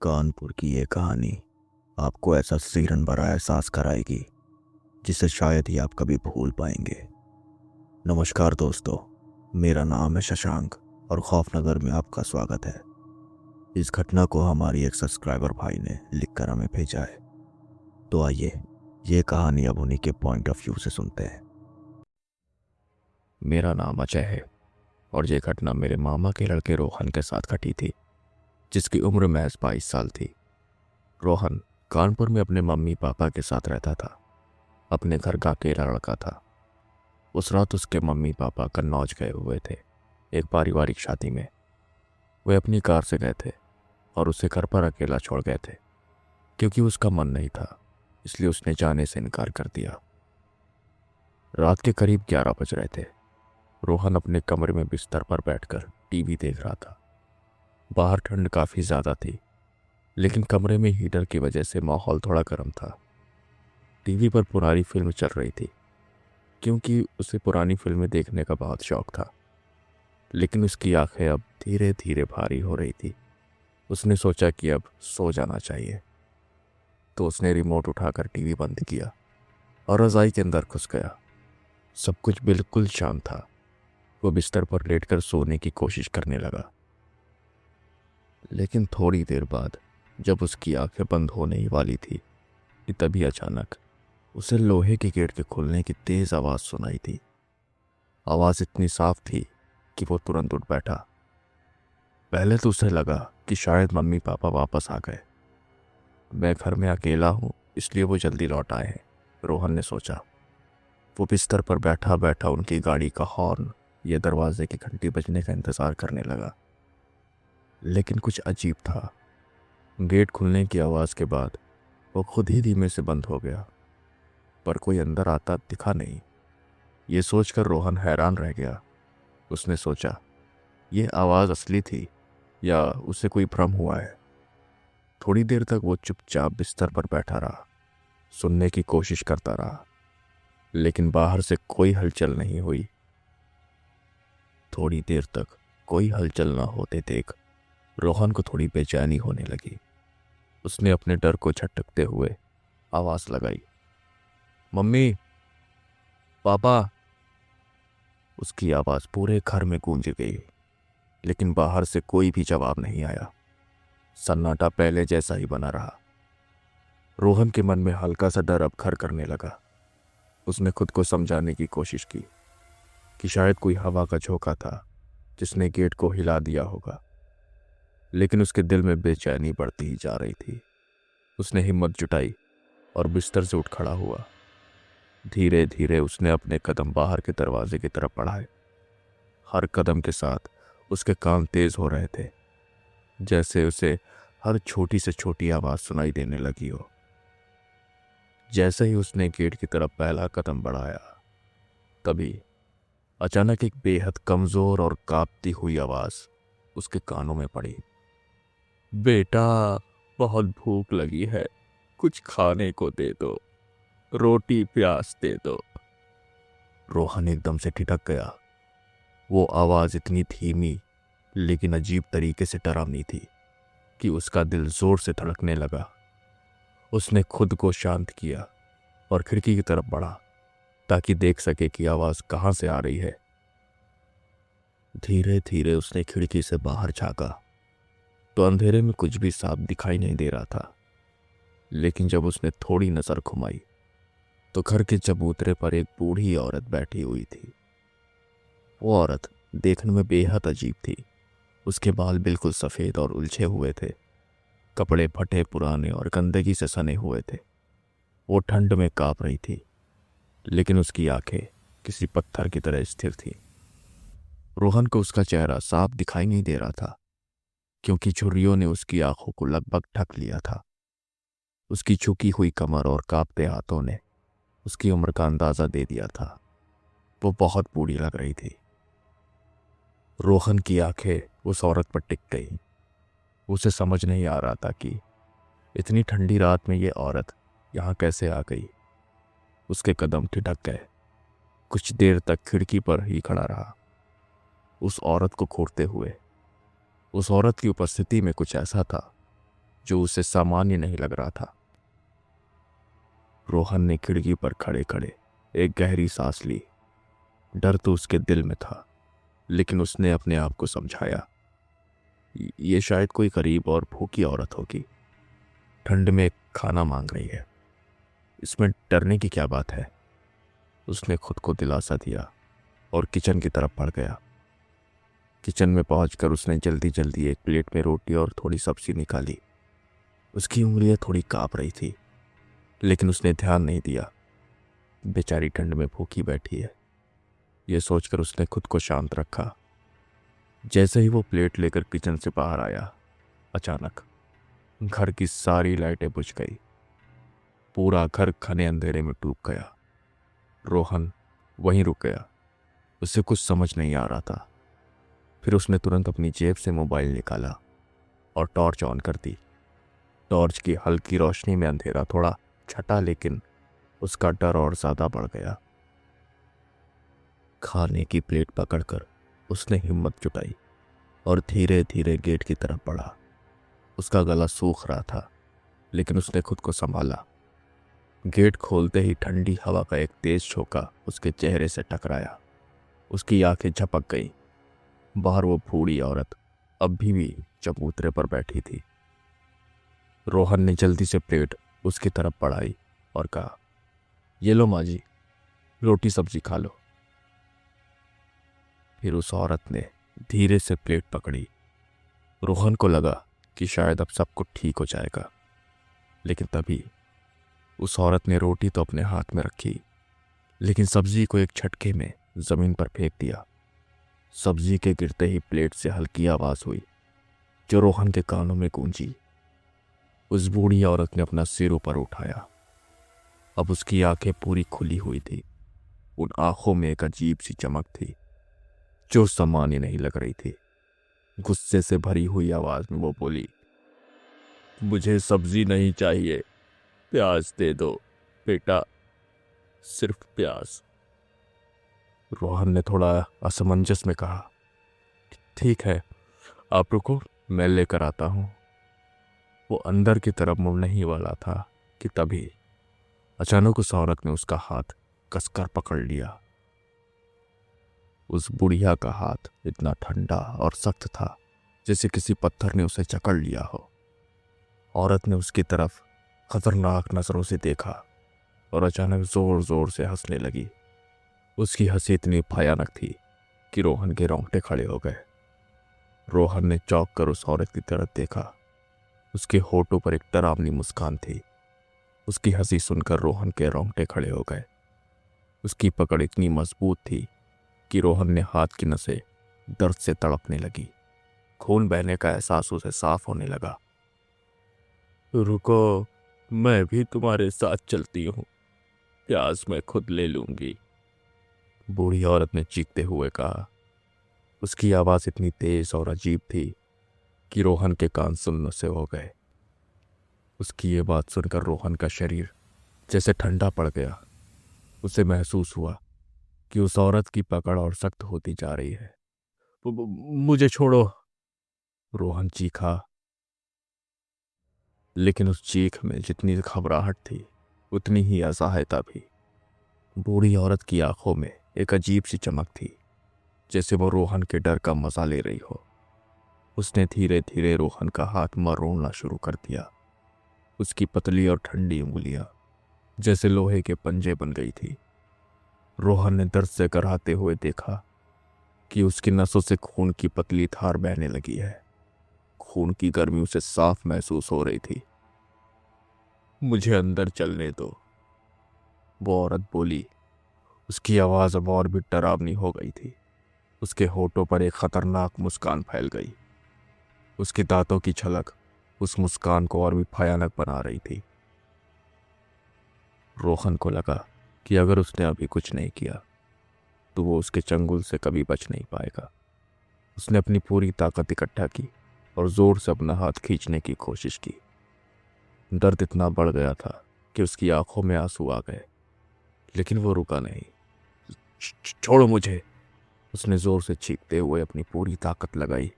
कानपुर की ये कहानी आपको ऐसा सिरन भरा एहसास कराएगी जिसे शायद ही आप कभी भूल पाएंगे। नमस्कार दोस्तों, मेरा नाम है शशांक और खौफनगर में आपका स्वागत है। इस घटना को हमारी एक सब्सक्राइबर भाई ने लिखकर हमें भेजा है, तो आइए ये कहानी अब उन्हीं के पॉइंट ऑफ व्यू से सुनते हैं। मेरा नाम अजय है और ये घटना मेरे मामा के लड़के रोहन के साथ घटी थी, जिसकी उम्र महज 22 साल थी। रोहन कानपुर में अपने मम्मी पापा के साथ रहता था। अपने घर का अकेला लड़का था। उस रात उसके मम्मी पापा कन्नौज गए हुए थे, एक पारिवारिक शादी में। वे अपनी कार से गए थे और उसे घर पर अकेला छोड़ गए थे। क्योंकि उसका मन नहीं था, इसलिए उसने जाने से इनकार कर दिया। रात के करीब 11 बज रहे थे। रोहन अपने कमरे में बिस्तर पर बैठकर टीवी देख रहा था। बाहर ठंड काफ़ी ज़्यादा थी, लेकिन कमरे में हीटर की वजह से माहौल थोड़ा गर्म था। टीवी पर पुरानी फिल्म चल रही थी, क्योंकि उसे पुरानी फिल्में देखने का बहुत शौक था। लेकिन उसकी आंखें अब धीरे धीरे भारी हो रही थी। उसने सोचा कि अब सो जाना चाहिए, तो उसने रिमोट उठाकर टीवी बंद किया और रज़ाई के अंदर घुस गया। सब कुछ बिल्कुल शांत था। वो बिस्तर पर लेटकर सोने की कोशिश करने लगा, लेकिन थोड़ी देर बाद जब उसकी आंखें बंद होने ही वाली थी कि तभी अचानक उसे लोहे के गेट के खुलने की तेज आवाज़ सुनाई थी। आवाज़ इतनी साफ थी कि वो तुरंत उठ बैठा। पहले तो उसे लगा कि शायद मम्मी पापा वापस आ गए। मैं घर में अकेला हूँ, इसलिए वो जल्दी लौट आए हैं, रोहन ने सोचा। वो बिस्तर पर बैठा बैठा उनकी गाड़ी का हॉर्न या दरवाजे की घंटी बजने का इंतज़ार करने लगा। लेकिन कुछ अजीब था। गेट खुलने की आवाज़ के बाद वो खुद ही धीमे से बंद हो गया, पर कोई अंदर आता दिखा नहीं। ये सोचकर रोहन हैरान रह गया। उसने सोचा, ये आवाज़ असली थी या उसे कोई भ्रम हुआ है। थोड़ी देर तक वो चुपचाप बिस्तर पर बैठा रहा, सुनने की कोशिश करता रहा, लेकिन बाहर से कोई हलचल नहीं हुई। थोड़ी देर तक कोई हलचल न होते देख रोहन को थोड़ी बेचैनी होने लगी। उसने अपने डर को झटकते हुए आवाज़ लगाई, मम्मी, पापा। उसकी आवाज़ पूरे घर में गूंज गई, लेकिन बाहर से कोई भी जवाब नहीं आया। सन्नाटा पहले जैसा ही बना रहा। रोहन के मन में हल्का सा डर अब घर करने लगा। उसने खुद को समझाने की कोशिश की कि शायद कोई हवा का झोंका था जिसने गेट को हिला दिया होगा, लेकिन उसके दिल में बेचैनी बढ़ती ही जा रही थी। उसने हिम्मत जुटाई और बिस्तर से उठ खड़ा हुआ। धीरे धीरे उसने अपने कदम बाहर के दरवाजे की तरफ बढ़ाए। हर कदम के साथ उसके कान तेज हो रहे थे, जैसे उसे हर छोटी से छोटी आवाज़ सुनाई देने लगी हो। जैसे ही उसने गेट की तरफ पहला कदम बढ़ाया, तभी अचानक एक बेहद कमज़ोर और कांपती हुई आवाज़ उसके कानों में पड़ी, बेटा, बहुत भूख लगी है, कुछ खाने को दे दो, रोटी प्याज दे दो। रोहन एकदम से ठिठक गया। वो आवाज़ इतनी धीमी लेकिन अजीब तरीके से डरावनी थी कि उसका दिल जोर से धड़कने लगा। उसने खुद को शांत किया और खिड़की की तरफ बढ़ा ताकि देख सके कि आवाज़ कहाँ से आ रही है। धीरे धीरे उसने खिड़की से बाहर झांका तो अंधेरे में कुछ भी साफ दिखाई नहीं दे रहा था। लेकिन जब उसने थोड़ी नज़र घुमाई तो घर के चबूतरे पर एक बूढ़ी औरत बैठी हुई थी। वो औरत देखने में बेहद अजीब थी। उसके बाल बिल्कुल सफ़ेद और उलझे हुए थे। कपड़े फटे पुराने और गंदगी से सने हुए थे। वो ठंड में कांप रही थी, लेकिन उसकी आंखें किसी पत्थर की तरह स्थिर थी। रोहन को उसका चेहरा साफ दिखाई नहीं दे रहा था, क्योंकि झुर्रियों ने उसकी आंखों को लगभग ढक लिया था। उसकी झुकी हुई कमर और कांपते हाथों ने उसकी उम्र का अंदाज़ा दे दिया था। वो बहुत बूढ़ी लग रही थी। रोहन की आंखें उस औरत पर टिक गई। उसे समझ नहीं आ रहा था कि इतनी ठंडी रात में ये औरत यहाँ कैसे आ गई। उसके कदम ठिठक गए। कुछ देर तक खिड़की पर ही खड़ा रहा, उस औरत को घूरते हुए। उस औरत की उपस्थिति में कुछ ऐसा था जो उसे सामान्य नहीं लग रहा था। रोहन ने खिड़की पर खड़े खड़े एक गहरी सांस ली। डर तो उसके दिल में था, लेकिन उसने अपने आप को समझाया, ये शायद कोई गरीब और भूखी औरत होगी, ठंड में खाना मांग रही है, इसमें डरने की क्या बात है। उसने खुद को दिलासा दिया और किचन की तरफ बढ़ गया। किचन में पहुंचकर उसने जल्दी जल्दी एक प्लेट में रोटी और थोड़ी सब्जी निकाली। उसकी उंगलियां थोड़ी कांप रही थी, लेकिन उसने ध्यान नहीं दिया। बेचारी ठंड में भूखी बैठी है, यह सोचकर उसने खुद को शांत रखा। जैसे ही वो प्लेट लेकर किचन से बाहर आया, अचानक घर की सारी लाइटें बुझ गई। पूरा घर घने अंधेरे में डूब गया। रोहन वहीं रुक गया। उसे कुछ समझ नहीं आ रहा था। फिर उसने तुरंत अपनी जेब से मोबाइल निकाला और टॉर्च ऑन कर दी। टॉर्च की हल्की रोशनी में अंधेरा थोड़ा छटा, लेकिन उसका डर और ज्यादा बढ़ गया। खाने की प्लेट पकड़कर उसने हिम्मत जुटाई और धीरे धीरे गेट की तरफ बढ़ा। उसका गला सूख रहा था, लेकिन उसने खुद को संभाला। गेट खोलते ही ठंडी हवा का एक तेज झोंका उसके चेहरे से टकराया। उसकी आंखें झपक गईं। बाहर वो बूढ़ी औरत अभी भी चबूतरे पर बैठी थी। रोहन ने जल्दी से प्लेट उसकी तरफ बढ़ाई और कहा, ये लो माँ जी, रोटी सब्जी खा लो। फिर उस औरत ने धीरे से प्लेट पकड़ी। रोहन को लगा कि शायद अब सब कुछ ठीक हो जाएगा, लेकिन तभी उस औरत ने रोटी तो अपने हाथ में रखी, लेकिन सब्जी को एक झटके में जमीन पर फेंक दिया। सब्जी के गिरते ही प्लेट से हल्की आवाज हुई, जो रोहन के कानों में गूंजी। उस बूढ़ी औरत ने अपना सिर ऊपर उठाया। अब उसकी आंखें पूरी खुली हुई थी। उन आंखों में एक अजीब सी चमक थी, जो सामान्य नहीं लग रही थी। गुस्से से भरी हुई आवाज में वो बोली, मुझे सब्जी नहीं चाहिए, प्याज दे दो बेटा, सिर्फ प्याज। रोहन ने थोड़ा असमंजस में कहा, ठीक है, आप रुको, मैं लेकर आता हूं। वो अंदर की तरफ मुड़ने ही वाला था कि तभी अचानक उस औरत ने उसका हाथ कसकर पकड़ लिया। उस बुढ़िया का हाथ इतना ठंडा और सख्त था, जैसे किसी पत्थर ने उसे जकड़ लिया हो। औरत ने उसकी तरफ खतरनाक नजरों से देखा और अचानक जोर जोर से हंसने लगी। उसकी हंसी इतनी भयानक थी कि रोहन के रोंगटे खड़े हो गए। रोहन ने चौंक कर उस औरत की तरफ देखा। उसके होठों पर एक डरावनी मुस्कान थी। उसकी हंसी सुनकर रोहन के रोंगटे खड़े हो गए। उसकी पकड़ इतनी मजबूत थी कि रोहन ने हाथ की नसें दर्द से तड़पने लगी। खून बहने का एहसास उसे साफ होने लगा। रुको, मैं भी तुम्हारे साथ चलती हूँ, प्याज मैं खुद ले लूंगी, बूढ़ी औरत ने चीखते हुए कहा। उसकी आवाज इतनी तेज और अजीब थी कि रोहन के कान सुन्न से हो गए। उसकी ये बात सुनकर रोहन का शरीर जैसे ठंडा पड़ गया। उसे महसूस हुआ कि उस औरत की पकड़ और सख्त होती जा रही है। मुझे छोड़ो, रोहन चीखा, लेकिन उस चीख में जितनी घबराहट थी, उतनी ही असहायता भी। बूढ़ी औरत की आंखों में एक अजीब सी चमक थी, जैसे वो रोहन के डर का मजा ले रही हो। उसने धीरे धीरे रोहन का हाथ मरोड़ना शुरू कर दिया। उसकी पतली और ठंडी उंगलियां जैसे लोहे के पंजे बन गई थी। रोहन ने दर्द से कराहते हुए देखा कि उसकी नसों से खून की पतली धार बहने लगी है। खून की गर्मी उसे साफ महसूस हो रही थी। मुझे अंदर चलने दो, वो औरत बोली। उसकी आवाज अब और भी डरावनी हो गई थी। उसके होठों पर एक खतरनाक मुस्कान फैल गई। उसके दांतों की झलक उस मुस्कान को और भी भयानक बना रही थी। रोहन को लगा कि अगर उसने अभी कुछ नहीं किया तो वो उसके चंगुल से कभी बच नहीं पाएगा। उसने अपनी पूरी ताकत इकट्ठा की और जोर से अपना हाथ खींचने की कोशिश की। दर्द इतना बढ़ गया था कि उसकी आंखों में आंसू आ गए, लेकिन वो रुका नहीं। छोड़ो मुझे, उसने जोर से चीखते हुए अपनी पूरी ताकत लगाई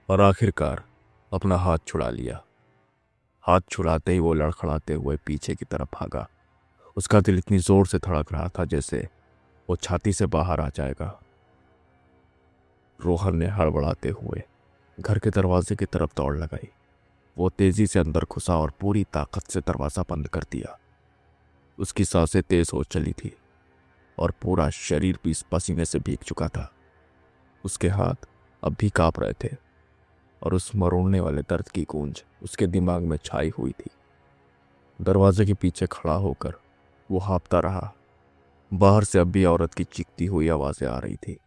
और आखिरकार अपना हाथ छुड़ा लिया। हाथ छुड़ाते ही वो लड़खड़ाते हुए पीछे की तरफ भागा। उसका दिल इतनी जोर से धड़क रहा था जैसे वो छाती से बाहर आ जाएगा। रोहन ने हड़बड़ाते हुए घर के दरवाजे की तरफ दौड़ लगाई। वो तेजी से अंदर घुसा और पूरी ताकत से दरवाजा बंद कर दिया। उसकी सांसें तेज हो चली थी और पूरा शरीर भी पसीने से भीग चुका था। उसके हाथ अब भी कांप रहे थे और उस मरोड़ने वाले दर्द की गूंज उसके दिमाग में छाई हुई थी। दरवाजे के पीछे खड़ा होकर वो हाँफता रहा। बाहर से अब भी औरत की चीखती हुई आवाजें आ रही थी।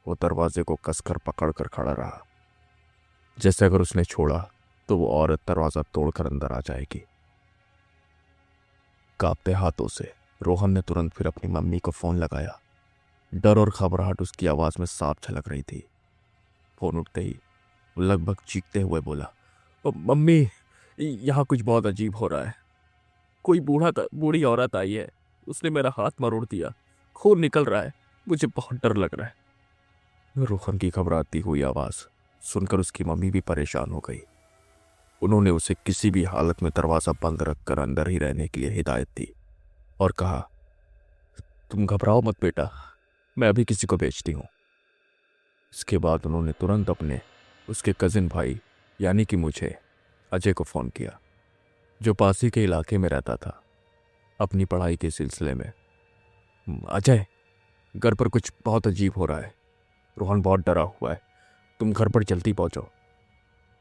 वो दरवाजे को कसकर पकड़कर खड़ा रहा, जैसे अगर उसने छोड़ा तो वो औरत दरवाजा तोड़कर अंदर आ जाएगी। कांपते हाथों से रोहन ने तुरंत फिर अपनी मम्मी को फोन लगाया। डर और घबराहट उसकी आवाज में साफ झलक रही थी। फोन उठते ही वो लगभग चीखते हुए बोला, मम्मी, यहाँ कुछ बहुत अजीब हो रहा है। कोई बूढ़ी औरत आई है। उसने मेरा हाथ मरोड़ दिया। खून निकल रहा है। मुझे बहुत डर लग रहा है। रोहन की घबराती हुई आवाज सुनकर उसकी मम्मी भी परेशान हो गई। उन्होंने उसे किसी भी हालत में दरवाजा बंद रखकर अंदर ही रहने के लिए हिदायत दी और कहा, तुम घबराओ मत बेटा, मैं अभी किसी को भेजती हूं। इसके बाद उन्होंने तुरंत उसके कजिन भाई यानी कि मुझे, अजय को फोन किया, जो पास ही के इलाके में रहता था अपनी पढ़ाई के सिलसिले में। अजय, घर पर कुछ बहुत अजीब हो रहा है। रोहन बहुत डरा हुआ है। तुम घर पर जल्दी पहुंचो,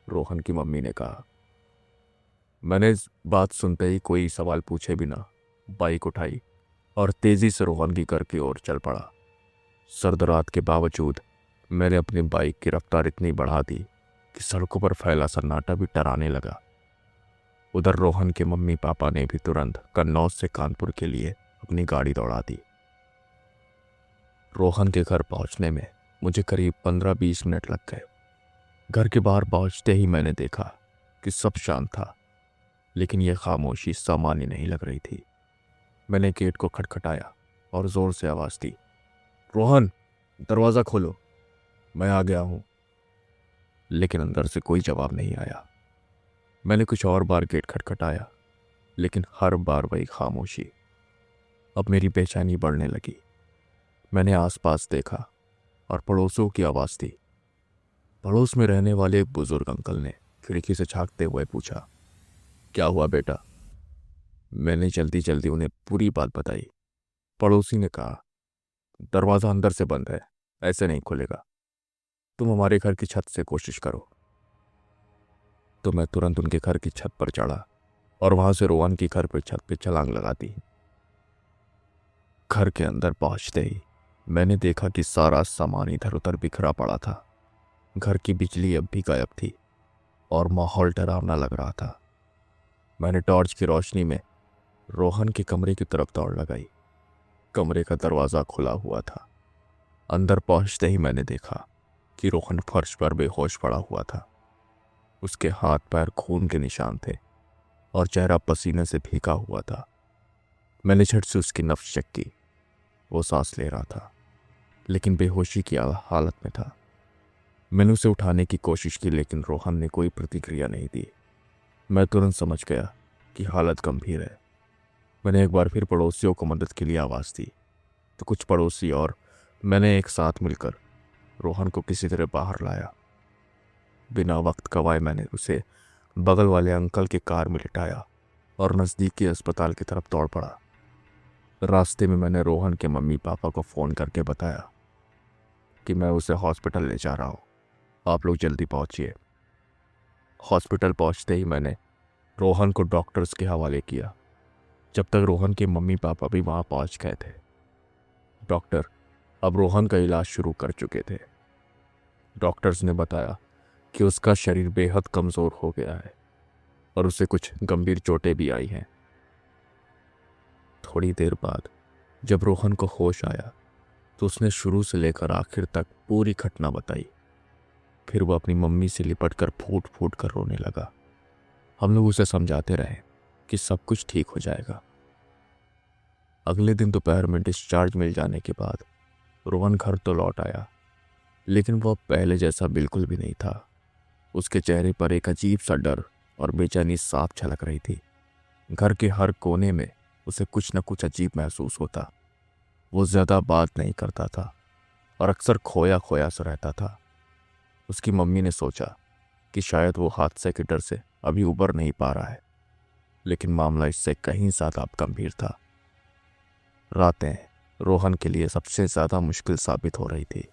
रोहन की मम्मी ने कहा। मैंने इस बात सुनते ही कोई सवाल पूछे बिना बाइक उठाई और तेजी से रोहन की घर की ओर चल पड़ा। सर्द रात के बावजूद मैंने अपनी बाइक की रफ्तार इतनी बढ़ा दी कि सड़कों पर फैला सन्नाटा भी डराने लगा। उधर रोहन के मम्मी पापा ने भी तुरंत कन्नौज से कानपुर के लिए अपनी गाड़ी दौड़ा दी। रोहन के घर पहुंचने में मुझे करीब 15-20 मिनट लग गए। घर के बाहर पहुंचते ही मैंने देखा कि सब शांत था, लेकिन यह खामोशी सामान्य नहीं लग रही थी। मैंने गेट को खटखटाया और जोर से आवाज दी, रोहन, दरवाजा खोलो, मैं आ गया हूं। लेकिन अंदर से कोई जवाब नहीं आया। मैंने कुछ और बार गेट खटखटाया, लेकिन हर बार वही खामोशी। अब मेरी बेचैनी बढ़ने लगी। मैंने आसपास देखा और पड़ोसियों की आवाज थी। पड़ोस में रहने वाले एक बुजुर्ग अंकल ने खिड़की से झांकते हुए पूछा, क्या हुआ बेटा? मैंने जल्दी जल्दी उन्हें पूरी बात बताई। पड़ोसी ने कहा, दरवाजा अंदर से बंद है, ऐसे नहीं खुलेगा। तुम हमारे घर की छत से कोशिश करो। तो मैं तुरंत उनके घर की छत पर चढ़ा और वहां से रोहन की घर पर छत पर छलांग लगा दी। घर के अंदर पहुंचते ही मैंने देखा कि सारा सामान इधर उधर बिखरा पड़ा था। घर की बिजली अब भी गायब थी और माहौल डरावना लग रहा था। मैंने टॉर्च की रोशनी में रोहन के कमरे की तरफ दौड़ लगाई। कमरे का दरवाजा खुला हुआ था। अंदर पहुंचते ही मैंने देखा कि रोहन फर्श पर बेहोश पड़ा हुआ था। उसके हाथ पैर खून के निशान थे और चेहरा पसीने से भीगा हुआ था। मैंने झट से उसकी नब्ज चेक की। वो सांस ले रहा था, लेकिन बेहोशी की हालत में था। मैंने उसे उठाने की कोशिश की, लेकिन रोहन ने कोई प्रतिक्रिया नहीं दी। मैं तुरंत समझ गया कि हालत गंभीर है। मैंने एक बार फिर पड़ोसियों को मदद के लिए आवाज़ दी, तो कुछ पड़ोसी और मैंने एक साथ मिलकर रोहन को किसी तरह बाहर लाया। बिना वक्त गवाए मैंने उसे बगल वाले अंकल के कार में लिटाया और नज़दीकी अस्पताल की तरफ दौड़ पड़ा। रास्ते में मैंने रोहन के मम्मी पापा को फ़ोन करके बताया कि मैं उसे हॉस्पिटल ले जा रहा हूँ, आप लोग जल्दी पहुँचिए। हॉस्पिटल पहुँचते ही मैंने रोहन को डॉक्टर्स के हवाले किया। जब तक रोहन के मम्मी पापा भी वहाँ पहुँच गए थे। डॉक्टर अब रोहन का इलाज शुरू कर चुके थे। डॉक्टर्स ने बताया कि उसका शरीर बेहद कमज़ोर हो गया है और उसे कुछ गंभीर चोटें भी आई हैं। थोड़ी देर बाद जब रोहन को होश आया तो उसने शुरू से लेकर आखिर तक पूरी घटना बताई। फिर वो अपनी मम्मी से लिपट कर फूट फूट कर रोने लगा। हम लोग उसे समझाते रहे कि सब कुछ ठीक हो जाएगा। अगले दिन दोपहर में डिस्चार्ज मिल जाने के बाद रोहन घर तो लौट आया, लेकिन वह पहले जैसा बिल्कुल भी नहीं था। उसके चेहरे पर एक अजीब सा डर और बेचैनी साफ झलक रही थी। घर के हर कोने में उसे कुछ न कुछ अजीब महसूस होता। वो ज्यादा बात नहीं करता था और अक्सर खोया खोया सा रहता था। उसकी मम्मी ने सोचा कि शायद वो हादसे के डर से अभी उबर नहीं पा रहा है, लेकिन मामला इससे कहीं ज्यादा गंभीर था। रातें रोहन के लिए सबसे ज्यादा मुश्किल साबित हो रही थी।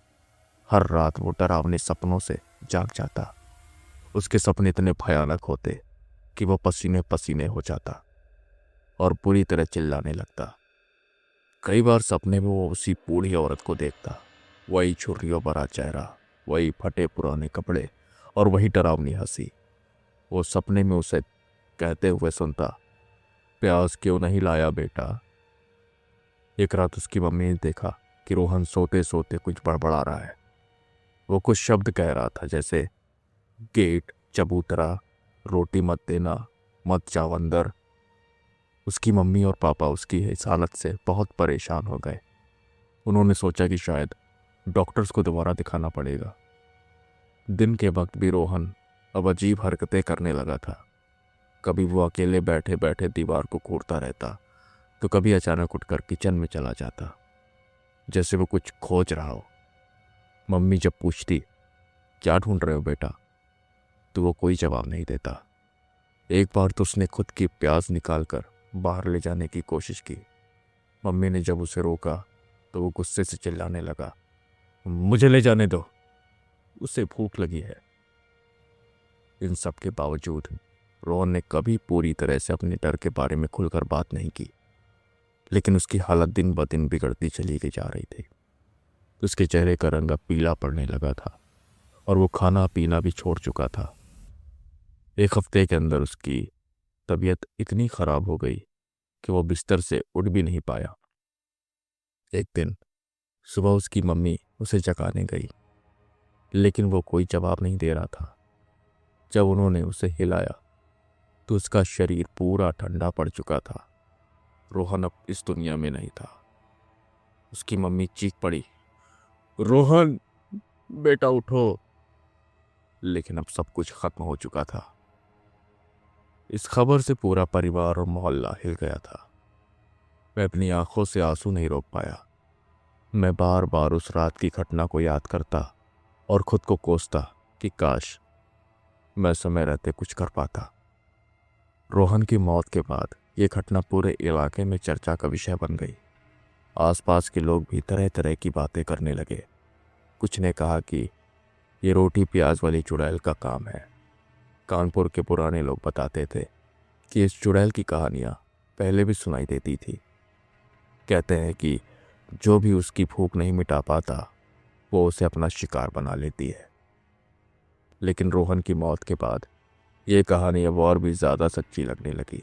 हर रात वो डरावने सपनों से जाग जाता। उसके सपने इतने भयानक होते कि वो पसीने पसीने हो जाता और पूरी तरह चिल्लाने लगता। कई बार सपने में वो उसी बूढ़ी औरत को देखता, वही छुर्रियों भरा चेहरा, वही फटे पुराने कपड़े और वही डरावनी हंसी। वो सपने में उसे कहते हुए सुनता, प्याज क्यों नहीं लाया बेटा। एक रात उसकी मम्मी ने देखा कि रोहन सोते सोते कुछ बड़बड़ा रहा है। वो कुछ शब्द कह रहा था, जैसे गेट, चबूतरा, रोटी मत देना, मत जाओ अंदर। उसकी मम्मी और पापा उसकी इस हालत से बहुत परेशान हो गए। उन्होंने सोचा कि शायद डॉक्टर्स को दोबारा दिखाना पड़ेगा। दिन के वक्त भी रोहन अब अजीब हरकतें करने लगा था। कभी वो अकेले बैठे बैठे दीवार को घूरता रहता, तो कभी अचानक उठकर किचन में चला जाता, जैसे वो कुछ खोज रहा हो। मम्मी जब पूछती, क्या ढूंढ रहे हो बेटा, तो वो कोई जवाब नहीं देता। एक बार तो उसने खुद की प्याज निकालकर बाहर ले जाने की कोशिश की। मम्मी ने जब उसे रोका तो वो गुस्से से चिल्लाने लगा, मुझे ले जाने दो, उसे भूख लगी है। इन सब के बावजूद रोहन ने कभी पूरी तरह से अपने डर के बारे में खुलकर बात नहीं की, लेकिन उसकी हालत दिन ब दिन बिगड़ती चली गई जा रही थी। उसके चेहरे का रंग अब पीला पड़ने लगा था और वो खाना पीना भी छोड़ चुका था। एक हफ्ते के अंदर उसकी तबीयत इतनी खराब हो गई कि वो बिस्तर से उठ भी नहीं पाया। एक दिन सुबह उसकी मम्मी उसे जगाने गई, लेकिन वो कोई जवाब नहीं दे रहा था। जब उन्होंने उसे हिलाया तो उसका शरीर पूरा ठंडा पड़ चुका था। रोहन अब इस दुनिया में नहीं था। उसकी मम्मी चीख पड़ी, रोहन बेटा उठो। लेकिन अब सब कुछ खत्म हो चुका था। इस खबर से पूरा परिवार और मोहल्ला हिल गया था। मैं अपनी आंखों से आंसू नहीं रोक पाया। मैं बार बार उस रात की घटना को याद करता और खुद को कोसता कि काश मैं समय रहते कुछ कर पाता। रोहन की मौत के बाद यह घटना पूरे इलाके में चर्चा का विषय बन गई। आसपास के लोग भी तरह तरह की बातें करने लगे। कुछ ने कहा कि ये रोटी प्याज वाली चुड़ैल का काम है। कानपुर के पुराने लोग बताते थे कि इस चुड़ैल की कहानियां पहले भी सुनाई देती थी। कहते हैं कि जो भी उसकी भूख नहीं मिटा पाता वो उसे अपना शिकार बना लेती है। लेकिन रोहन की मौत के बाद ये कहानी अब और भी ज़्यादा सच्ची लगने लगी।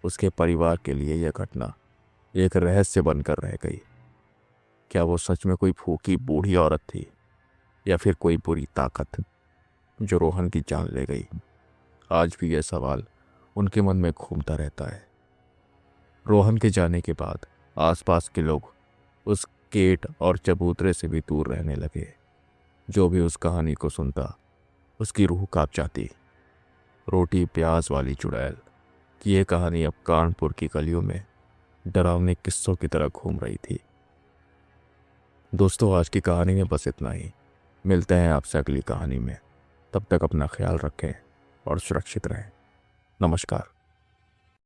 उसके परिवार के लिए यह घटना एक रहस्य बनकर रह गई। क्या वो सच में कोई भूखी बूढ़ी औरत थी या फिर कोई बुरी ताकत जो रोहन की जान ले गई? आज भी यह सवाल उनके मन में घूमता रहता है। रोहन के जाने के बाद आसपास के लोग उस गेट और चबूतरे से भी दूर रहने लगे। जो भी उस कहानी को सुनता उसकी रूह कांप जाती। रोटी प्याज वाली चुड़ैल की यह कहानी अब कानपुर की गलियों में डरावने किस्सों की तरह घूम रही थी। दोस्तों, आज की कहानी में बस इतना ही। मिलते हैं आपसे अगली कहानी में। तब तक अपना ख्याल रखें और सुरक्षित रहें। नमस्कार।